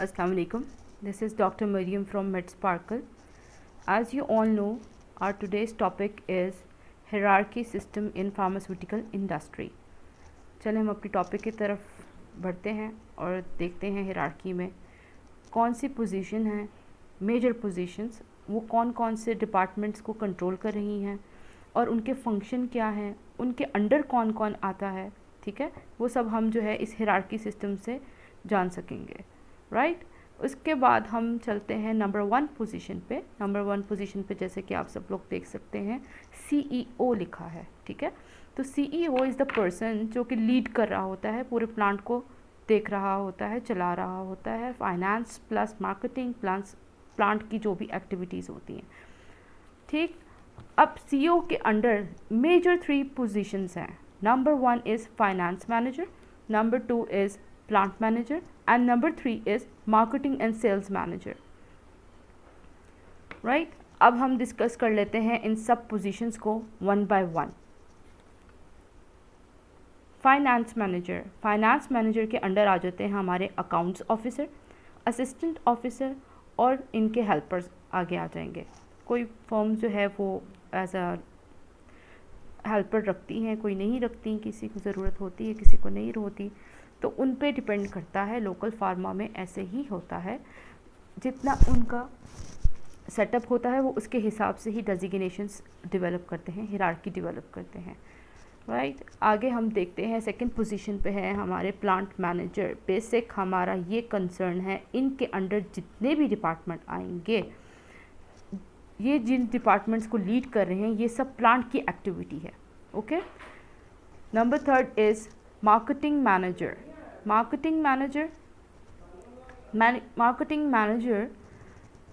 Assalamu alaikum. This is Dr. Mariam from MedSparkle. As you all know, our today's topic is hierarchy system in pharmaceutical industry. चलें हम अपनी topic की तरफ बढ़ते हैं और देखते हैं hierarchy में कौन सी पोजीशन हैं, मेजर पोजीशंस, वो कौन कौन से डिपार्टमेंट्स को कंट्रोल कर रही हैं और उनके फंक्शन क्या हैं, उनके अंडर कौन कौन आता है. ठीक है, वो सब हम जो है इस hierarchy सिस्टम से जान सकेंगे. राइट उसके बाद हम चलते हैं नंबर 1 पोजीशन पे. नंबर 1 पोजीशन पे जैसे कि आप सब लोग देख सकते हैं CEO लिखा है. ठीक है, तो CEO इज़ द पर्सन जो कि लीड कर रहा होता है, पूरे प्लांट को देख रहा होता है, चला रहा होता है. Finance plus marketing plus plant की जो भी एक्टिविटीज़ होती हैं. ठीक, अब CEO के अंडर मेजर 3 पोजीशंस हैं. Number 1 is finance manager, number 2 is plant manager and number 3 is marketing and sales manager. Right, अब हम डिस्कस कर लेते हैं इन सब पोजीशंस को one by one. Finance manager के अंडर आ जाते हैं हमारे अकाउंट्स ऑफिसर, असिस्टेंट ऑफिसर और इनके हेल्पर्स आगे आ जाएंगे. कोई फर्म जो है वो एज अ हेल्पर रखती हैं, कोई नहीं रखती, किसी को ज़रूरत होती है, किसी को नहीं होती, तो उन पे डिपेंड करता है. लोकल फार्मा में ऐसे ही होता है, जितना उनका सेटअप होता है वो उसके हिसाब से ही डेजिग्नेशंस डेवलप करते हैं, हिरार्की डेवलप करते हैं. राइट, आगे हम देखते हैं सेकंड पोजीशन पे है हमारे प्लांट मैनेजर. बेसिक हमारा ये कंसर्न है, इनके अंडर जितने भी डिपार्टमेंट आएंगे, ये जिन डिपार्टमेंट्स को लीड कर रहे हैं, ये सब प्लांट की एक्टिविटी है. Okay, number 3 is marketing manager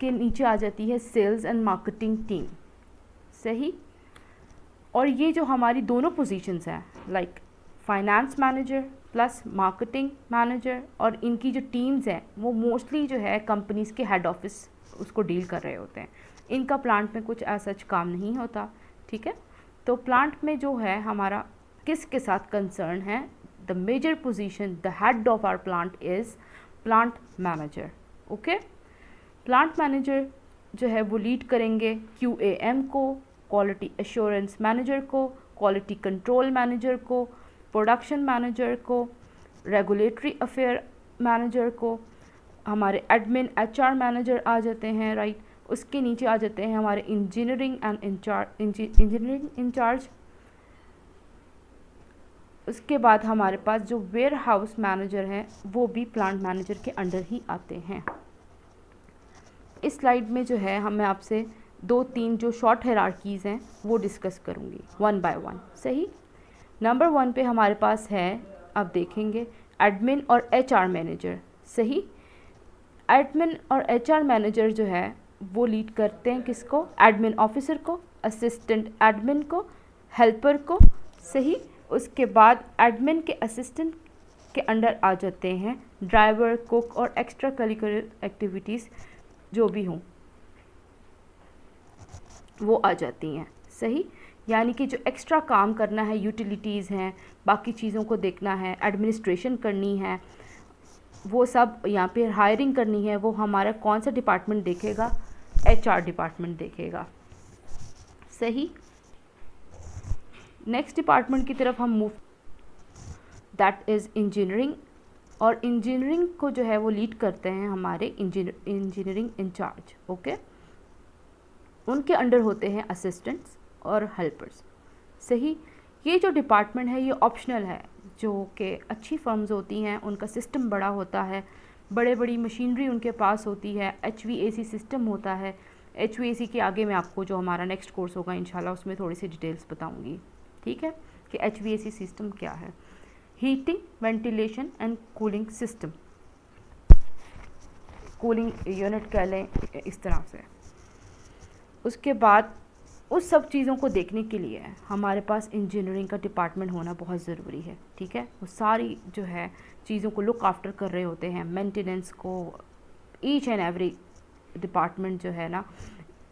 के नीचे आ जाती है सेल्स एंड मार्केटिंग टीम. सही, और ये जो हमारी दोनों पोजीशंस हैं like finance manager plus marketing manager, और इनकी जो टीम्स हैं वो मोस्टली जो है कंपनीज़ के हेड ऑफिस उसको डील कर रहे होते हैं. इनका प्लांट में कुछ ऐसा काम नहीं होता. ठीक है, तो प्लांट में जो है हमारा किसके साथ कंसर्न है, the major position, the head of our plant is plant manager. okay, plant manager जो है वो लीड करेंगे QAM को, क्वालिटी एश्योरेंस मैनेजर को, क्वालिटी कंट्रोल मैनेजर को, प्रोडक्शन मैनेजर को, रेगुलेटरी अफेयर मैनेजर को. हमारे एडमिन HR मैनेजर आ जाते हैं. राइट, उसके नीचे आ जाते हैं हमारे इंजीनियरिंग इंचार्ज. उसके बाद हमारे पास जो वेयर हाउस मैनेजर हैं वो भी प्लांट मैनेजर के अंडर ही आते हैं. इस स्लाइड में जो है मैं आपसे 2-3 जो शॉर्ट हायरार्कीज़ हैं वो डिस्कस करूँगी वन बाय वन. सही, नंबर 1 पे हमारे पास है, अब देखेंगे एडमिन और HR मैनेजर. सही, एडमिन और HR मैनेजर जो है वो लीड करते हैं किसको, एडमिन ऑफिसर को, असिस्टेंट एडमिन को, हेल्पर को. सही, उसके बाद एडमिन के असिस्टेंट के अंडर आ जाते हैं ड्राइवर, कुक और एक्स्ट्रा करिकुलर एक्टिविटीज़ जो भी हों वो आ जाती हैं. सही, यानी कि जो एक्स्ट्रा काम करना है, यूटिलिटीज़ हैं, बाकी चीज़ों को देखना है, एडमिनिस्ट्रेशन करनी है, वो सब यहाँ पे हायरिंग करनी है, वो हमारा कौन सा डिपार्टमेंट देखेगा, HR डिपार्टमेंट देखेगा. सही, नेक्स्ट डिपार्टमेंट की तरफ हम मूव, दैट इज़ इंजीनियरिंग. और इंजीनियरिंग को जो है वो लीड करते हैं हमारे इंजीनियरिंग इंचार्ज. ओके, उनके अंडर होते हैं असिस्टेंट्स और हेल्पर्स. सही, ये जो डिपार्टमेंट है ये ऑप्शनल है. जो कि अच्छी फर्म्स होती हैं उनका सिस्टम बड़ा होता है, बड़ी मशीनरी उनके पास होती है, HVAC सिस्टम होता है. HVAC के आगे मैं आपको जो हमारा नेक्स्ट कोर्स होगा इंशाल्लाह उसमें थोड़ी सी डिटेल्स बताऊंगी. ठीक है, कि HVAC सिस्टम क्या है, heating, ventilation and cooling system, cooling unit कह लें इस तरह से. उसके बाद उस सब चीज़ों को देखने के लिए हमारे पास इंजीनियरिंग का डिपार्टमेंट होना बहुत ज़रूरी है. ठीक है, वो सारी जो है चीज़ों को लुक आफ्टर कर रहे होते हैं, मेंटेनेंस को. ईच एंड एवरी डिपार्टमेंट जो है ना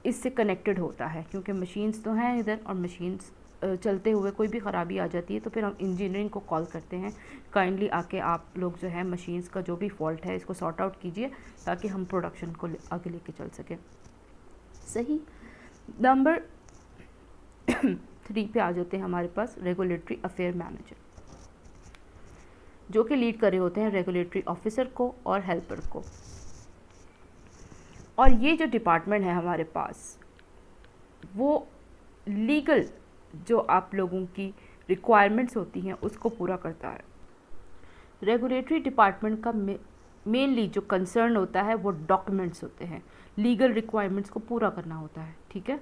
इससे कनेक्टेड होता है, क्योंकि मशीन्स तो हैं इधर और मशीन्स चलते हुए कोई भी ख़राबी आ जाती है तो फिर हम इंजीनियरिंग को कॉल करते हैं, काइंडली आके आप लोग जो है मशीन्स का जो भी फॉल्ट है इसको सॉर्ट आउट कीजिए ताकि हम प्रोडक्शन को आगे लेके चल सकें। सही। नंबर 3 पे आ जाते हैं हमारे पास रेगुलेटरी अफेयर मैनेजर, जो कि लीड कर रहे होते हैं रेगुलेटरी ऑफिसर को और हेल्पर को। और ये जो डिपार्टमेंट है हमारे पास वो लीगल जो आप लोगों की रिक्वायरमेंट्स होती हैं उसको पूरा करता है। रेगुलेटरी डिपार्टमेंट का मेनली जो कंसर्न होता है वो डॉक्यूमेंट्स होते हैं, लीगल रिक्वायरमेंट्स को पूरा करना होता है। ठीक है,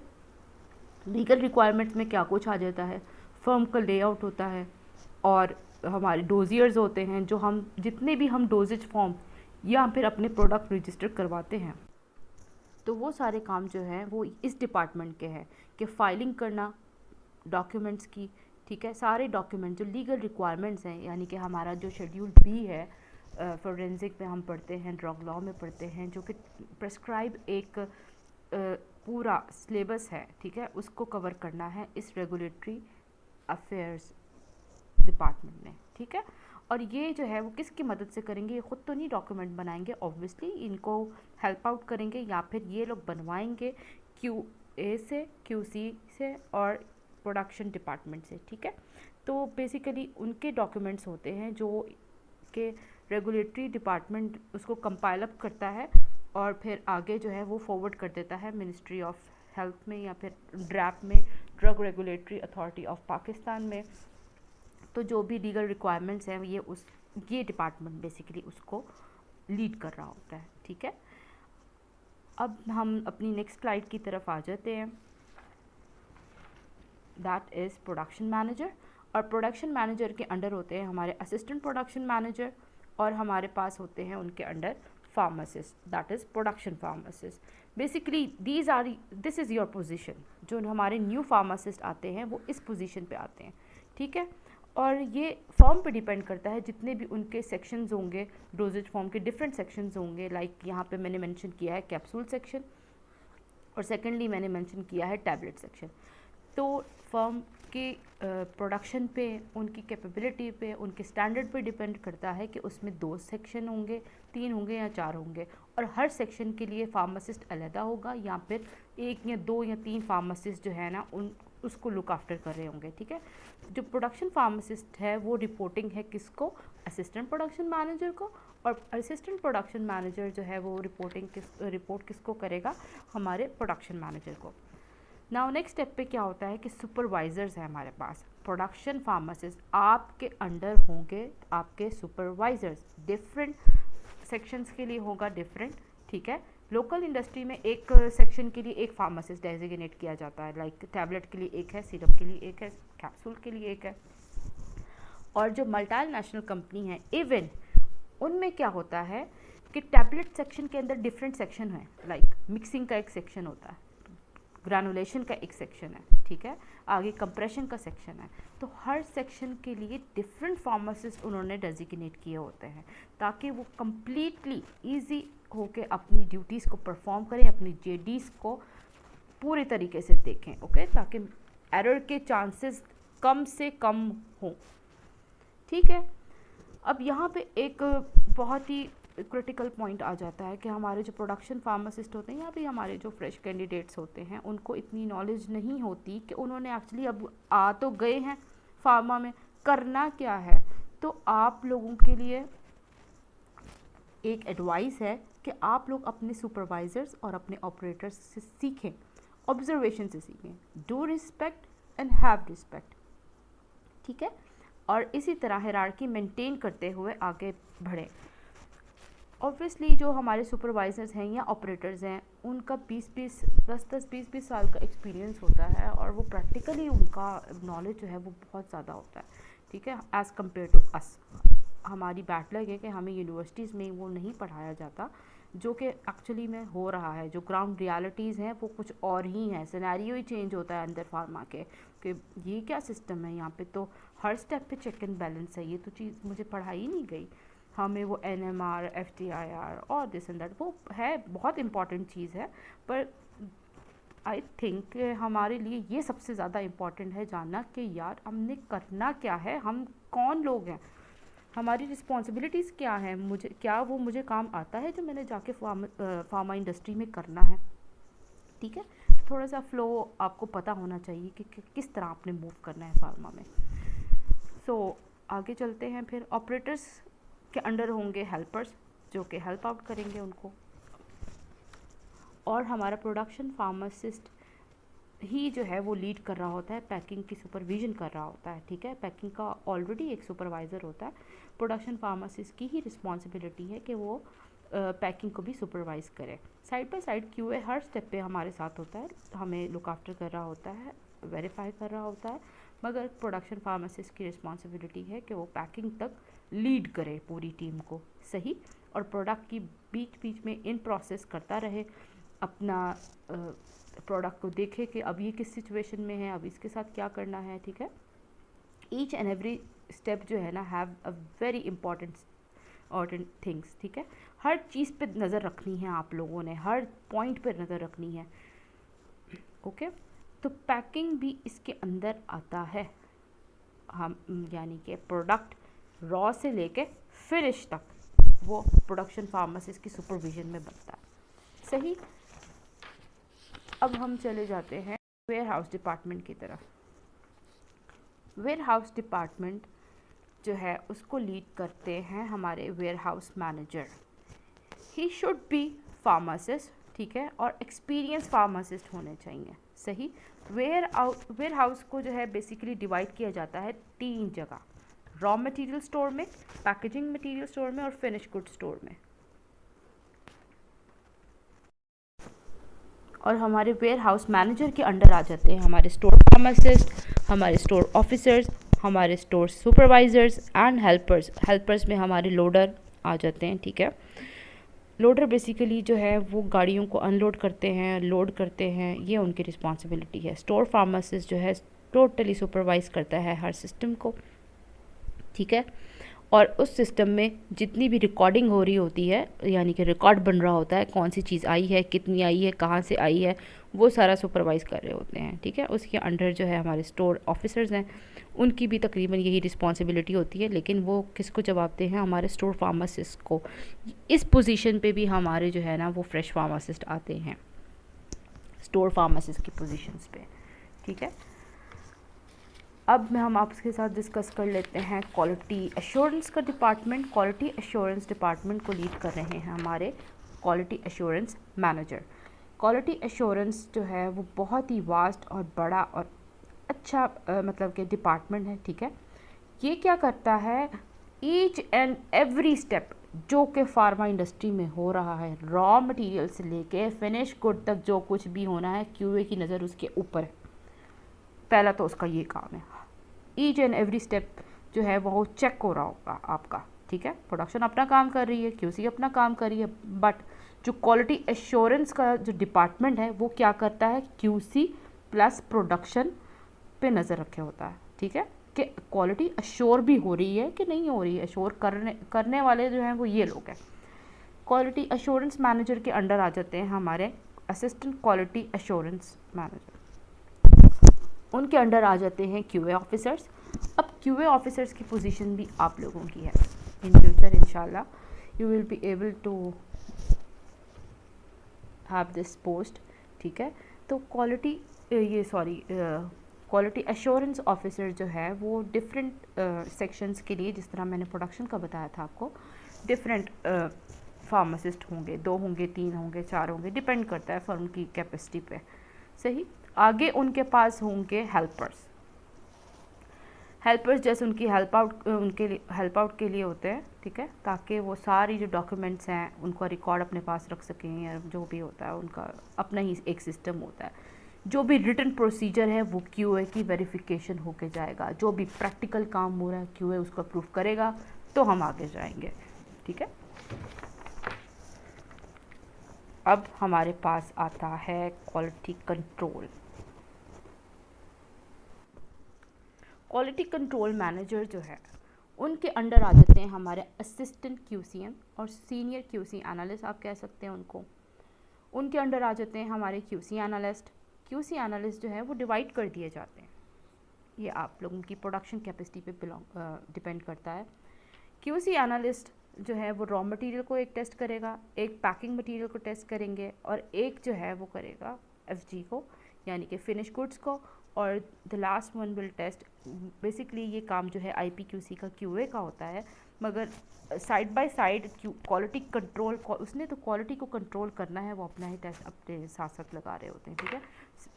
लीगल रिक्वायरमेंट्स में क्या कुछ आ जाता है, फर्म का लेआउट होता है और हमारे डोजियर्स होते हैं, जो हम जितने भी हम डोजेज फॉर्म या फिर अपने प्रोडक्ट रजिस्टर करवाते हैं तो वो सारे काम जो हैं वो इस डिपार्टमेंट के हैं कि फाइलिंग करना डॉक्यूमेंट्स की। ठीक है, सारे डॉक्यूमेंट जो लीगल रिक्वायरमेंट्स हैं, यानी कि हमारा जो शेड्यूल बी है फोरेंसिक में हम पढ़ते हैं, ड्रग लॉ में पढ़ते हैं, जो कि प्रेस्क्राइब एक पूरा सिलेबस है। ठीक है, उसको कवर करना है इस रेगुलेटरी अफेयर्स डिपार्टमेंट ने। ठीक है, और ये जो है वो किसकी मदद से करेंगे, ये ख़ुद तो नहीं डॉक्यूमेंट बनाएंगे, ऑब्वियसली इनको हेल्प आउट करेंगे या फिर ये लोग बनवाएंगे QA से, QC से और प्रोडक्शन डिपार्टमेंट से। ठीक है, तो बेसिकली उनके डॉक्यूमेंट्स होते हैं जो कि रेगुलेटरी डिपार्टमेंट उसको कंपाइल अप करता है और फिर आगे जो है वो फॉरवर्ड कर देता है मिनिस्ट्री ऑफ हेल्थ में या फिर ड्रैप में, drug regulatory authority of Pakistan में। तो जो भी लीगल रिक्वायरमेंट्स हैं ये डिपार्टमेंट बेसिकली उसको लीड कर रहा होता है। ठीक है, अब हम अपनी नेक्स्ट स्लाइड की तरफ आ जाते हैं, दैट इज़ प्रोडक्शन मैनेजर। और प्रोडक्शन मैनेजर के अंडर होते हैं हमारे असिस्टेंट प्रोडक्शन मैनेजर और हमारे पास होते हैं उनके under pharmacist, that is production pharmacist. Basically this is your position. जो हमारे न्यू फार्मासिस्ट आते हैं वो इस पोजीशन पे आते हैं। ठीक है, और ये फॉर्म पे डिपेंड करता है, जितने भी उनके सेक्शंस होंगे, डोजेज फॉर्म के डिफरेंट सेक्शंस होंगे। लाइक यहाँ पे मैंने मेंशन किया है कैप्सूल सेक्शन और सेकेंडली मैंने मेंशन किया है टैबलेट सेक्शन। तो फर्म के प्रोडक्शन पे, उनकी कैपेबिलिटी पे, उनके स्टैंडर्ड पे डिपेंड करता है कि उसमें 2 सेक्शन होंगे, 3 होंगे या 4 होंगे, और हर सेक्शन के लिए फार्मासिस्ट अलहदा होगा या फिर 1 या 2 या 3 फार्मासिस्ट जो है ना उसको लुक आफ्टर कर रहे होंगे। ठीक है, जो प्रोडक्शन फार्मासिस्ट है वो रिपोर्टिंग है किसको, असिस्टेंट प्रोडक्शन मैनेजर को, और असिस्टेंट प्रोडक्शन मैनेजर जो है वो रिपोर्ट किसको करेगा, हमारे प्रोडक्शन मैनेजर को। नाउ नेक्स्ट स्टेप पे क्या होता है कि सुपरवाइजर्स है हमारे पास। प्रोडक्शन फार्मासिस्ट आपके अंडर होंगे आपके सुपरवाइजर्स, डिफरेंट सेक्शंस के लिए होगा डिफरेंट। ठीक है, लोकल इंडस्ट्री में एक सेक्शन के लिए एक फार्मासिस्ट डेजिग्नेट किया जाता है, लाइक टैबलेट के लिए एक है, सिरप के लिए एक है, कैप्सूल के लिए एक है। और जो मल्टीनेशनल कंपनी है इवन उनमें क्या होता है कि टैबलेट सेक्शन के अंदर डिफरेंट सेक्शन है, लाइक मिक्सिंग का एक सेक्शन होता है, ग्रैनुलेशन का एक सेक्शन है। ठीक है, आगे कंप्रेशन का सेक्शन है। तो हर सेक्शन के लिए डिफरेंट फार्मासिस्ट उन्होंने डेजिग्नेट किए होते हैं ताकि वो कम्प्लीटली ईजी होके अपनी ड्यूटीज़ को परफॉर्म करें, अपनी JDs को पूरे तरीके से देखें। ओके, ताकि एरर के चांसेस कम से कम हों। ठीक है, अब यहाँ पे एक बहुत ही क्रिटिकल पॉइंट आ जाता है कि हमारे जो प्रोडक्शन फार्मासिस्ट होते हैं या फिर हमारे जो फ्रेश कैंडिडेट्स होते हैं उनको इतनी नॉलेज नहीं होती कि उन्होंने एक्चुअली अब आ तो गए हैं फार्मा में, करना क्या है। तो आप लोगों के लिए एक एडवाइस है कि आप लोग अपने सुपरवाइजर्स और अपने ऑपरेटर्स से सीखें, ऑब्जर्वेशन से सीखें, do respect and have respect. ठीक है, और इसी तरह हायरार्की मेंटेन करते हुए आगे बढ़ें। ऑब्वियसली जो हमारे सुपरवाइजर्स हैं या ऑपरेटर्स हैं उनका 10-20 साल का एक्सपीरियंस होता है और वो प्रैक्टिकली उनका नॉलेज जो है वो बहुत ज़्यादा होता है। ठीक है, एज़ कम्पेयर टू अस। हमारी बैड लग है कि हमें यूनिवर्सिटीज़ में वो नहीं पढ़ाया जाता जो कि एक्चुअली में हो रहा है। जो ग्राउंड रियलिटीज़ हैं वो कुछ और ही हैं, सिनेरियो ही चेंज होता है अंदर फार्मा के कि ये क्या सिस्टम है यहाँ पे, तो हर स्टेप पे चेक एंड बैलेंस है। ये तो चीज़ मुझे पढ़ाई नहीं गई, हमें वो NMR, FTIR और दिस एंड दैट वो है, बहुत इंपॉर्टेंट चीज़ है, पर आई थिंक हमारे लिए ये सबसे ज़्यादा इम्पॉर्टेंट है जानना कि यार हमने करना क्या है, हम कौन लोग हैं, हमारी रिस्पॉन्सिबिलिटीज़ क्या हैं, वो मुझे काम आता है जो मैंने जाके फार्मा इंडस्ट्री में करना है। ठीक है, थोड़ा सा फ्लो आपको पता होना चाहिए कि किस तरह आपने मूव करना है फार्मा में। आगे चलते हैं। फिर ऑपरेटर्स के अंडर होंगे हेल्पर्स, जो कि हेल्प आउट करेंगे उनको, और हमारा प्रोडक्शन फार्मासिस्ट ही जो है वो लीड कर रहा होता है, पैकिंग की सुपरविजन कर रहा होता है। ठीक है, पैकिंग का ऑलरेडी एक सुपरवाइज़र होता है, प्रोडक्शन फार्मासिस्ट की ही रिस्पॉन्सिबिलिटी है कि वो पैकिंग को भी सुपरवाइज़ करे। Side by side QA her step पे हमारे साथ होता है, हमें लुक आफ्टर कर रहा होता है, वेरीफाई कर रहा होता है, मगर प्रोडक्शन फार्मासिस्ट की रिस्पॉन्सिबिलिटी है कि वो पैकिंग तक लीड करे पूरी टीम को सही, और प्रोडक्ट की बीच बीच में इन प्रोसेस करता रहे, अपना प्रोडक्ट को देखे कि अब ये किस सिचुएशन में है, अब इसके साथ क्या करना है। ठीक है, ईच एंड एवरी स्टेप जो है ना have a very important things. ठीक है, हर चीज़ पे नज़र रखनी है आप लोगों ने, हर पॉइंट पे नज़र रखनी है। ओके, तो पैकिंग भी इसके अंदर आता है, हम यानी कि प्रोडक्ट रॉ से लेके फिनिश तक वो प्रोडक्शन फार्मासिस्ट की सुपरविजन में बनता है सही। अब हम चले जाते हैं वेयर हाउस डिपार्टमेंट की तरफ। वेयर हाउस डिपार्टमेंट जो है उसको लीड करते हैं हमारे warehouse manager. He should be pharmacist, ठीक है, और एक्सपीरियंस फार्मासिस्ट होने चाहिए सही। वेयर हाउस को जो है बेसिकली डिवाइड किया जाता है 3 जगह, रॉ मटेरियल स्टोर में, पैकेजिंग मटेरियल स्टोर में और फिनिश गुड स्टोर में। और हमारे वेयर हाउस मैनेजर के अंडर आ जाते हैं हमारे स्टोर फार्मासिस्ट, हमारे स्टोर ऑफिसर्स, हमारे store supervisors and helpers. Helpers में हमारे लोडर आ जाते हैं। ठीक है, लोडर बेसिकली जो है वो गाड़ियों को अनलोड करते हैं, लोड करते हैं, ये उनकी रिस्पॉन्सिबिलिटी है। स्टोर फार्मासिस्ट जो है टोटली सुपरवाइज करता है हर सिस्टम को। ठीक है, और उस सिस्टम में जितनी भी रिकॉर्डिंग हो रही होती है, यानी कि रिकॉर्ड बन रहा होता है, कौन सी चीज़ आई है, कितनी आई है, कहाँ से आई है, वो सारा सुपरवाइज कर रहे होते हैं। ठीक है, उसके अंडर जो है हमारे स्टोर ऑफिसर्स हैं, उनकी भी तकरीबन यही रिस्पॉन्सिबिलिटी होती है, लेकिन वो किसको जवाबते हैं, हमारे स्टोर फार्मासिस्ट को। इस पोजीशन पे भी हमारे जो है ना वो फ्रेश फार्मासिस्ट आते हैं, स्टोर फार्मासिस्ट की पोजीशंस पे। ठीक है, अब हम आपके साथ डिस्कस कर लेते हैं क्वालिटी एश्योरेंस का डिपार्टमेंट। क्वालिटी एश्योरेंस डिपार्टमेंट को लीड कर रहे हैं हमारे quality assurance manager. Quality assurance जो है वो बहुत ही वास्ट और बड़ा और अच्छा मतलब कि डिपार्टमेंट है। ठीक है, ये क्या करता है, ईच एंड एवरी स्टेप जो कि फार्मा इंडस्ट्री में हो रहा है, रॉ मटेरियल से लेके फिनिश गुड तक जो कुछ भी होना है, क्यूए की नज़र उसके ऊपर है। पहला तो उसका ये काम है, ईच एंड एवरी स्टेप जो है वो चेक हो रहा होगा आपका। ठीक है, प्रोडक्शन अपना काम कर रही है, क्यूसी अपना काम कर रही है, बट जो क्वालिटी एश्योरेंस का जो डिपार्टमेंट है वो क्या करता है, क्यूसी प्लस प्रोडक्शन पे नज़र रखे होता है। ठीक है, कि क्वालिटी अश्योर भी हो रही है कि नहीं हो रही है। अश्योर करने वाले जो हैं वो ये लोग हैं। क्वालिटी एश्योरेंस मैनेजर के अंडर आ जाते हैं हमारे असिस्टेंट क्वालिटी एश्योरेंस मैनेजर, उनके अंडर आ जाते हैं क्यूए ऑफिसर्स। अब क्यूए ऑफिसर्स की पोजीशन भी आप लोगों की है। इन फ्यूचर इंशाल्लाह you will be able to have this post. ठीक है, तो क्वालिटी एश्योरेंस ऑफिसर जो है वो डिफरेंट सेक्शंस के लिए, जिस तरह मैंने प्रोडक्शन का बताया था आपको, डिफरेंट फार्मासिस्ट होंगे, 2 होंगे, 3 होंगे, 4 होंगे, डिपेंड करता है फर्म की कैपेसिटी पे सही। आगे उनके पास होंगे हेल्पर्स जैसे उनकी हेल्प आउट के लिए होते हैं। ठीक है, ताकि वो सारी जो डॉक्यूमेंट्स हैं उनका रिकॉर्ड अपने पास रख सकें, या जो भी होता है उनका अपना ही एक सिस्टम होता है। जो भी रिटन प्रोसीजर है वो क्यूए की वेरिफिकेशन होके जाएगा, जो भी प्रैक्टिकल काम हो रहा है क्यूए उसको अप्रूव करेगा तो हम आगे जाएंगे। ठीक है, अब हमारे पास आता है quality control. Quality control manager जो है उनके अंडर आ जाते हैं हमारे असिस्टेंट क्यूसीएम और सीनियर क्यूसी एनालिस्ट, आप कह सकते हैं उनको। उनके अंडर आ जाते हैं हमारे क्यूसी एनालिस्ट, QC एनालिस्ट जो है वो डिवाइड कर दिए जाते हैं। ये आप लोगों की प्रोडक्शन कैपेसिटी पे डिपेंड करता है। QC एनालिस्ट जो है वो रॉ मटेरियल को एक टेस्ट करेगा, एक पैकिंग मटेरियल को टेस्ट करेंगे, और एक जो है वो करेगा FG को, यानी कि फिनिश गुड्स को, और the last one will test. Basically ये काम जो है IPQC का QA का होता है, मगर side by side quality control, उसने तो क्वालिटी को कंट्रोल करना है, वो अपना ही टेस्ट अपने साथ साथ लगा रहे होते हैं, ठीक है,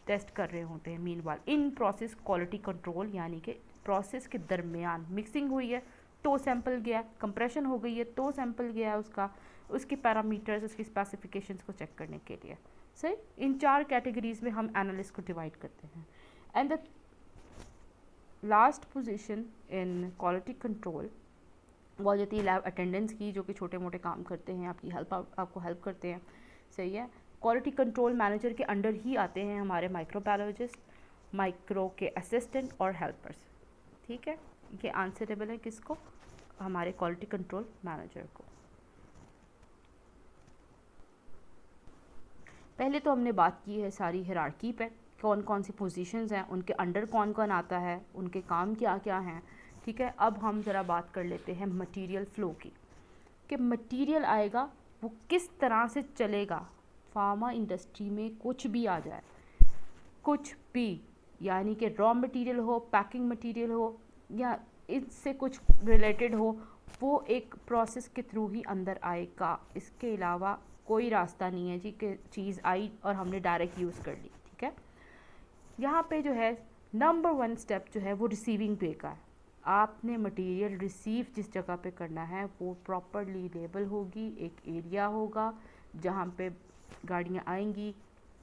टेस्ट कर रहे होते हैं। Meanwhile in process quality control, यानी कि प्रोसेस के दरमियान मिक्सिंग हुई है तो सैंपल गया, कंप्रेशन हो गई है तो सैंपल गया उसका, उसके पैरामीटर्स, उसकी स्पेसिफिकेशंस को चेक करने के लिए। सही, इन 4 कैटेगरीज में हम एनालिस्ट को डिवाइड करते हैं। And the last position in quality control वो जाती है लैब अटेंडेंट्स की, जो कि छोटे मोटे काम करते हैं, आपको हेल्प करते हैं। सही है, क्वालिटी कंट्रोल मैनेजर के अंडर ही आते हैं हमारे माइक्रोबायोलॉजिस्ट, माइक्रो के असिस्टेंट और हेल्पर्स। ठीक है, ये आंसरेबल है किसको? हमारे क्वालिटी कंट्रोल मैनेजर को। पहले तो हमने बात की है सारी हिरार्की पे, कौन कौन सी पोजीशंस हैं, उनके अंडर कौन कौन आता है, उनके काम क्या क्या हैं। ठीक है, अब हम ज़रा बात कर लेते हैं मटेरियल फ़्लो की, कि मटेरियल आएगा वो किस तरह से चलेगा। फार्मा इंडस्ट्री में कुछ भी आ जाए, कुछ भी, यानी कि रॉ मटेरियल हो, पैकिंग मटेरियल हो, या इससे कुछ रिलेटेड हो, वो एक प्रोसेस के थ्रू ही अंदर आएगा। इसके अलावा कोई रास्ता नहीं है जी कि चीज़ आई और हमने डायरेक्ट यूज़ कर ली। ठीक है, यहाँ पे जो है नंबर 1 स्टेप जो है वो रिसीविंग पे का है। आपने मटेरियल रिसीव जिस जगह पे करना है वो प्रॉपरली लेबल होगी, एक एरिया होगा जहाँ पे गाड़ियाँ आएंगी,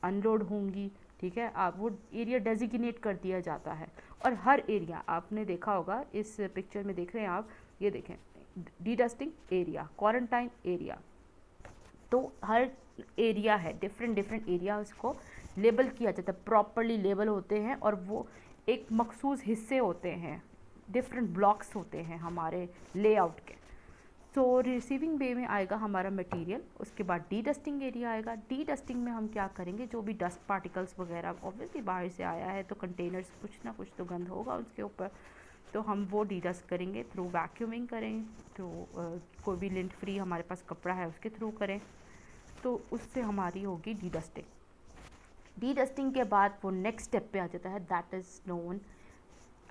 अनलोड होंगी। ठीक है, आप वो एरिया डेजिग्नेट कर दिया जाता है, और हर एरिया आपने देखा होगा, इस पिक्चर में देख रहे हैं आप, ये देखें, डीडस्टिंग एरिया, क्वारंटाइन एरिया, तो हर एरिया है, डिफरेंट एरिया, उसको लेबल किया जाता है, प्रॉपरली लेबल होते हैं, और वो एक मखसूस हिस्से होते हैं, डिफरेंट ब्लॉक्स होते हैं हमारे लेआउट के। तो रिसीविंग बे में आएगा हमारा मटेरियल, उसके बाद डी डस्टिंग एरिया आएगा। डी डस्टिंग में हम क्या करेंगे, जो भी डस्ट पार्टिकल्स वगैरह ऑब्वियसली बाहर से आया है तो कंटेनर्स कुछ ना कुछ तो गंद होगा उसके ऊपर, तो हम वो डी डस्ट करेंगे थ्रू वैक्यूमिंग करें, तो कोई भी लिंट फ्री हमारे पास कपड़ा है उसके थ्रू करें, तो उससे हमारी होगी डी डस्टिंग। डी डस्टिंग के बाद वो नेक्स्ट स्टेप पे आ जाता है, that is known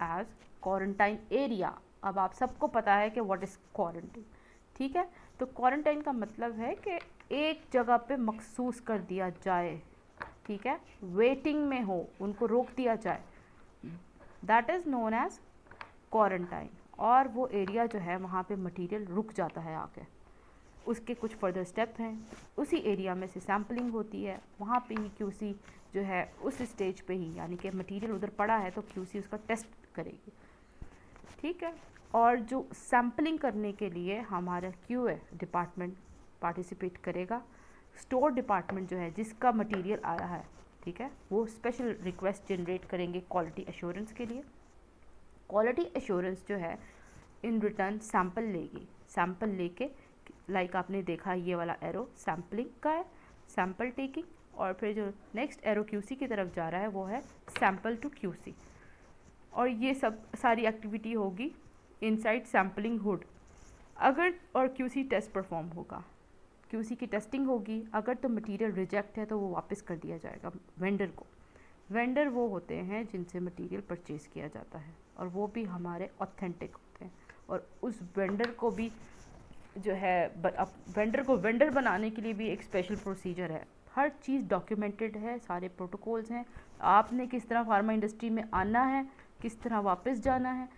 as quarantine area. अब आप सबको पता है कि व्हाट इज़ क्वारंटाइन। ठीक है, तो क्वारंटाइन का मतलब है कि एक जगह पे मखसूस कर दिया जाए, ठीक है, वेटिंग में हो, उनको रोक दिया जाए, that is known as quarantine. और वो एरिया जो है वहाँ पे मटेरियल रुक जाता है आके, उसके कुछ फर्दर स्टेप हैं, उसी एरिया में से सैम्पलिंग होती है, वहाँ पे ही QC जो है उस स्टेज पे ही, यानी कि मटेरियल उधर पड़ा है तो QC उसका टेस्ट करेगी। ठीक है, और जो सैम्पलिंग करने के लिए हमारा QA डिपार्टमेंट पार्टिसिपेट करेगा। स्टोर डिपार्टमेंट जो है जिसका मटेरियल आया है, ठीक है, वो स्पेशल रिक्वेस्ट जनरेट करेंगे क्वालिटी एश्योरेंस के लिए। क्वालिटी एश्योरेंस जो है इन रिटर्न सैम्पल लेगी, सैम्पल लेके, लाइक आपने देखा ये वाला एरो सैम्पलिंग का है, सैम्पल टेकिंग, और फिर जो नेक्स्ट एरो QC की तरफ जा रहा है वो है सैम्पल टू QC, और ये सब सारी एक्टिविटी होगी इनसाइड सैम्पलिंग हुड। अगर और QC टेस्ट परफॉर्म होगा, QC की टेस्टिंग होगी, अगर तो मटेरियल रिजेक्ट है तो वो वापस कर दिया जाएगा वेंडर को। वेंडर वो होते हैं जिनसे मटेरियल परचेज़ किया जाता है, और वो भी हमारे ऑथेंटिक होते हैं, और उस वेंडर को भी जो है वेंडर को वेंडर बनाने के लिए भी एक स्पेशल प्रोसीजर है, हर चीज़ डॉक्यूमेंटेड है, सारे प्रोटोकॉल्स हैं, आपने किस तरह फार्मा इंडस्ट्री में आना है, किस तरह वापस जाना है,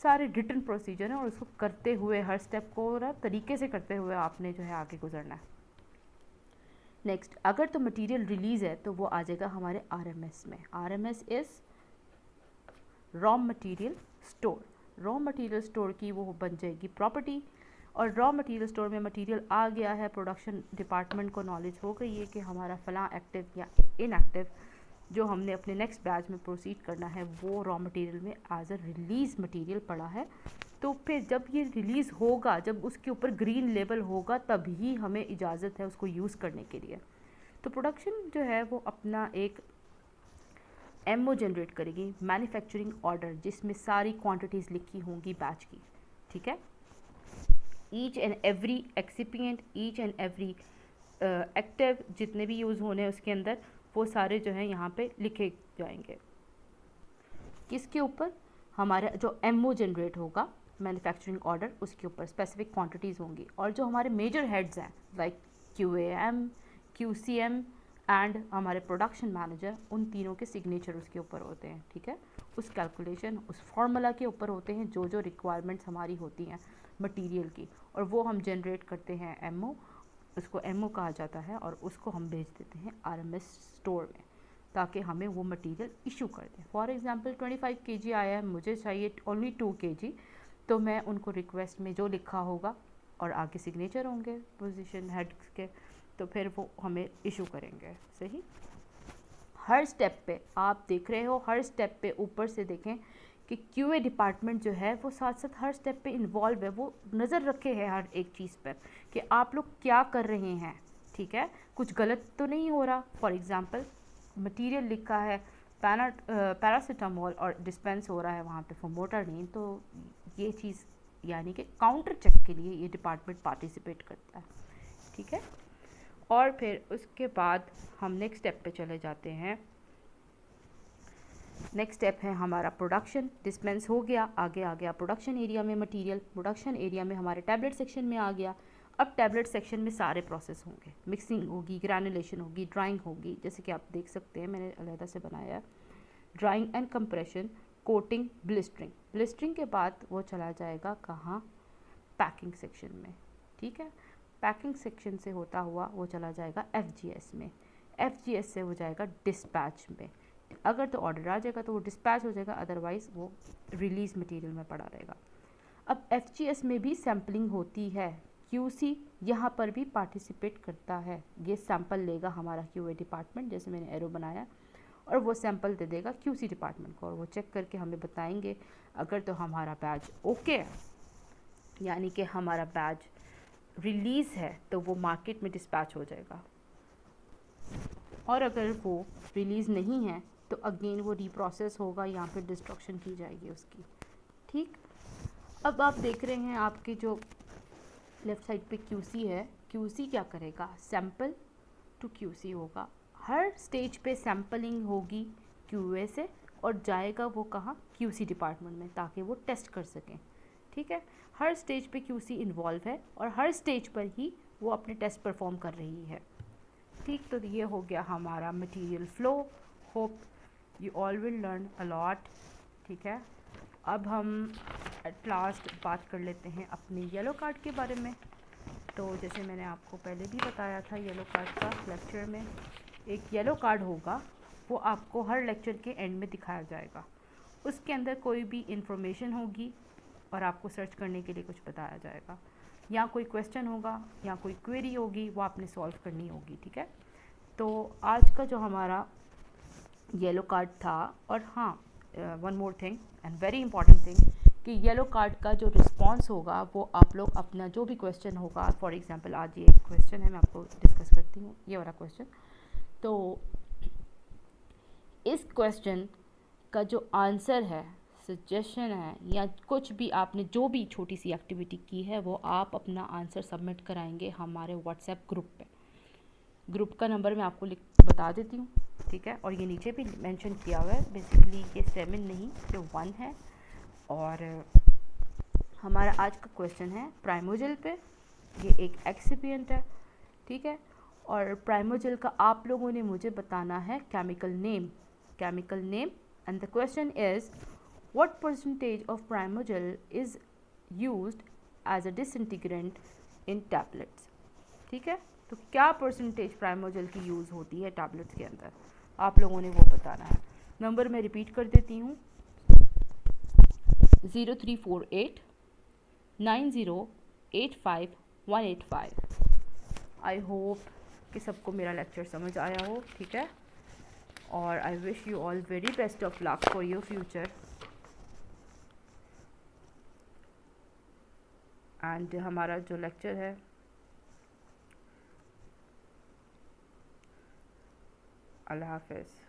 सारे रिटन प्रोसीजर हैं, और उसको करते हुए हर स्टेप को तरीके से करते हुए आपने जो है आगे गुजरना है। नेक्स्ट, अगर तो मटेरियल रिलीज़ है तो वो आ जाएगा हमारे RMS में। RMS is raw material store. Raw material store की वो बन जाएगी प्रॉपर्टी, और रॉ मटेरियल स्टोर में मटेरियल आ गया है, प्रोडक्शन डिपार्टमेंट को नॉलेज हो गई है कि हमारा फलां एक्टिव या इनएक्टिव जो हमने अपने नेक्स्ट बैच में प्रोसीड करना है वो रॉ मटेरियल में एज अ रिलीज़ मटेरियल पड़ा है। तो फिर जब ये रिलीज़ होगा, जब उसके ऊपर ग्रीन लेबल होगा, तभी हमें इजाज़त है उसको यूज़ करने के लिए। तो प्रोडक्शन जो है वो अपना एक एमओ जनरेट करेगी, मैन्युफैक्चरिंग ऑर्डर, जिसमें सारी क्वांटिटीज़ लिखी होंगी बैच की, ठीक है। Each and every excipient, each and every active जितने भी यूज़ होने हैं उसके अंदर, वो सारे जो है यहाँ पे लिखे जाएंगे। किसके ऊपर? हमारा जो एमओ जनरेट होगा मैन्युफैक्चरिंग ऑर्डर, उसके ऊपर स्पेसिफिक क्वांटिटीज़ होंगी। और जो हमारे मेजर हेड्स हैं लाइक QAM, QCM एंड हमारे प्रोडक्शन मैनेजर, उन तीनों के सिग्नेचर उसके ऊपर होते हैं, ठीक है। उस कैलकुलेशन, उस फार्मूला के ऊपर होते हैं जो जो रिक्वायरमेंट्स हमारी होती हैं मटेरियल की, और वो हम जनरेट करते हैं एमओ, उसको एमओ कहा जाता है, और उसको हम भेज देते हैं RMS स्टोर में ताकि हमें वो मटेरियल इशू कर दें। फॉर एग्जांपल 25 kg आया है, मुझे चाहिए ओनली 2 kg, तो मैं उनको रिक्वेस्ट में जो लिखा होगा और आगे सिग्नेचर होंगे पोजीशन हेड्स के, तो फिर वो हमें इशू करेंगे। सही, हर स्टेप पे आप देख रहे हो, हर स्टेप पे ऊपर से देखें कि QA डिपार्टमेंट जो है वो साथ साथ हर स्टेप पे इन्वॉल्व है, वो नज़र रखे है हर एक चीज़ पर कि आप लोग क्या कर रहे हैं, ठीक है, कुछ गलत तो नहीं हो रहा। फॉर एग्ज़ाम्पल मटेरियल लिखा है पैरासीटामोल और डिस्पेंस हो रहा है वहाँ पे फोमोटाडीन, तो ये चीज़ यानी कि काउंटर चेक के लिए ये डिपार्टमेंट पार्टिसिपेट करता है, ठीक है। और फिर उसके बाद हम नेक्स्ट स्टेप पे चले जाते हैं। नेक्स्ट स्टेप है हमारा प्रोडक्शन। डिस्पेंस हो गया, आगे आ गया प्रोडक्शन एरिया में मटेरियल, प्रोडक्शन एरिया में हमारे टैबलेट सेक्शन में आ गया। अब टैबलेट सेक्शन में सारे प्रोसेस होंगे, मिक्सिंग होगी, ग्रैनुलेशन होगी, ड्राइंग होगी, जैसे कि आप देख सकते हैं मैंने अलग से बनाया है। Drawing and compression, coating, blistering. Blistering के बाद वो चला जाएगा कहाँ? पैकिंग सेक्शन में, ठीक है। पैकिंग सेक्शन से होता हुआ वो चला जाएगा FGS में, FGS से हो जाएगा डिस्पैच में। अगर तो ऑर्डर आ जाएगा तो वो डिस्पैच हो जाएगा, अदरवाइज़ वो रिलीज़ मटेरियल में पड़ा रहेगा। अब FGS में भी सैम्पलिंग होती है, QC यहाँ पर भी पार्टिसिपेट करता है। ये सैंपल लेगा हमारा QA डिपार्टमेंट, जैसे मैंने एरो बनाया, और वो सैंपल दे देगा QC डिपार्टमेंट को, और वो चेक करके हमें बताएंगे। अगर तो हमारा बैच ओके है, यानी कि हमारा बैच रिलीज़ है, तो वो मार्केट में डिस्पैच हो जाएगा। और अगर वो रिलीज़ नहीं है तो अगेन वो रीप्रोसेस होगा, यहाँ पे डिस्ट्रक्शन की जाएगी उसकी, ठीक। अब आप देख रहे हैं आपके जो लेफ़्ट साइड पे QC है, QC क्या करेगा? सैंपल टू QC होगा। हर स्टेज पे सैम्पलिंग होगी QA से, और जाएगा वो कहाँ? QC डिपार्टमेंट में, ताकि वो टेस्ट कर सकें, ठीक है। हर स्टेज पे QC इन्वॉल्व है और हर स्टेज पर ही वो अपने टेस्ट परफॉर्म कर रही है, ठीक। तो ये हो गया हमारा material flow. Hope you all will learn a lot, ठीक है। अब हम एट लास्ट बात कर लेते हैं अपने येलो कार्ड के बारे में। तो जैसे मैंने आपको पहले भी बताया था, येलो कार्ड का लेक्चर में एक येलो कार्ड होगा, वो आपको हर लेक्चर के एंड में दिखाया जाएगा। उसके अंदर कोई भी इंफॉर्मेशन होगी और आपको सर्च करने के लिए कुछ बताया जाएगा, या कोई क्वेश्चन होगा या कोई क्वेरी होगी, वो आपने सॉल्व करनी होगी, ठीक है। तो आज का जो हमारा येलो कार्ड था, और हाँ one more thing and very important thing, कि येलो कार्ड का जो रिस्पॉन्स होगा वो आप लोग अपना जो भी क्वेश्चन होगा, फॉर एग्जांपल आज ये एक क्वेश्चन है, मैं आपको डिस्कस करती हूँ ये वाला क्वेश्चन। तो इस क्वेश्चन का जो आंसर है, सजेशन है, या कुछ भी आपने जो भी छोटी सी एक्टिविटी की है, वो आप अपना आंसर सबमिट कराएंगे हमारे व्हाट्सएप ग्रुप पे। ग्रुप का नंबर मैं आपको बता देती हूँ, ठीक है। और ये नीचे भी मेंशन किया हुआ है, बेसिकली ये 7 नहीं जो 1 है। और हमारा आज का क्वेश्चन है प्राइमोजेल पे, ये एक एक्सिपिएंट है, ठीक है। और प्राइमोजेल का आप लोगों ने मुझे बताना है chemical name, and the question is what percentage of Primojel is used as a disintegrant in tablets, ठीक है। तो क्या परसेंटेज प्राइमोजेल की यूज़ होती है टैबलेट्स के अंदर, आप लोगों ने वो बताना है। नंबर मैं रिपीट कर देती हूँ, 0348 9085 185। आई होप कि सबको मेरा लेक्चर समझ आया हो, ठीक है। और I wish you all very best of luck for your future. And हमारा जो लेक्चर है, अल्लाह हाफिज़।